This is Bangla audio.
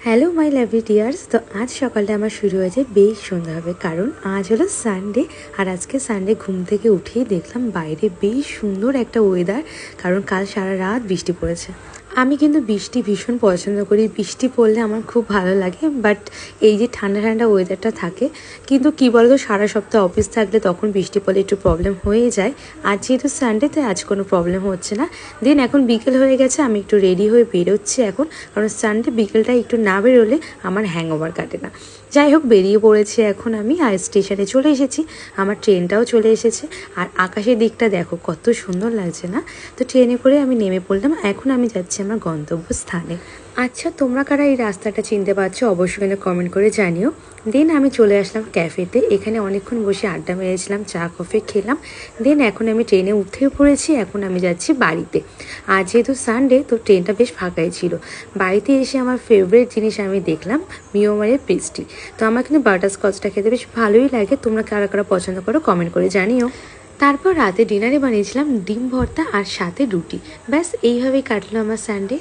Hello my lovely dears. তো আজ সকালটা আমার শুরু হয়েছে বেশ সুন্দরভাবে, কারণ আজ হলো সানডে। আর আজকে সানডে ঘুম থেকে উঠেই দেখলাম বাইরে বেশ সুন্দর একটা ওয়েদার, কারণ কাল সারা রাত বৃষ্টি পড়েছে। আমি কিন্তু বৃষ্টি ভীষণ পছন্দ করি, বৃষ্টি পড়লে আমার খুব ভালো লাগে। বাট এই যে ঠান্ডা ঠান্ডা ওয়েদারটা থাকে, কিন্তু কী বলতো, সারা সপ্তাহ অফিস থাকলে তখন বৃষ্টি পড়লে একটু প্রবলেম হয়ে যায়। আর যেহেতু সানডেতে আজ কোনো প্রবলেম হচ্ছে না। দেন এখন বিকেল হয়ে গেছে, আমি একটু রেডি হয়ে বেরোচ্ছি এখন, কারণ সানডে বিকেলটা একটু না বেরোলে আমার হ্যাংওভার কাটে না। যাই হোক, বেরিয়ে পড়েছি এখন আমি, আর স্টেশনে চলে এসেছি। আমার ট্রেনটাও চলে এসেছে। আর আকাশের দিকটা দেখো কত সুন্দর লাগছে না? তো ট্রেনে করে আমি নেমে পড়লাম, এখন আমি যাচ্ছি আমার গন্তব্যস্থানে। আচ্ছা, তোমরা কারা এই রাস্তাটা চিনতে পারছো অবশ্যই কিন্তু কমেন্ট করে জানিও। দেন আমি চলে আসলাম ক্যাফেতে, এখানে অনেকক্ষণ বসে আড্ডা মেরেছিলাম, চা কফি খেলাম। দেন এখন আমি ট্রেনে উঠেও পড়েছি, এখন আমি যাচ্ছি বাড়িতে। আর যেহেতু সানডে, তো ট্রেনটা বেশ ফাঁকাই ছিল। বাড়িতে এসে আমার ফেভারিট জিনিস আমি দেখলাম, মিওমারের পেস্ট্রি। তো আমার কিন্তু বাটারস্কচটা খেতে বেশ ভালোই লাগে। তোমরা কারা কারা পছন্দ করো কমেন্ট করে জানিও। তারপর রাতে ডিনারে বানিয়েছিলাম ডিম ভর্তা আর সাথে রুটি। ব্যাস এইভাবেই কাটলো আমার সানডে।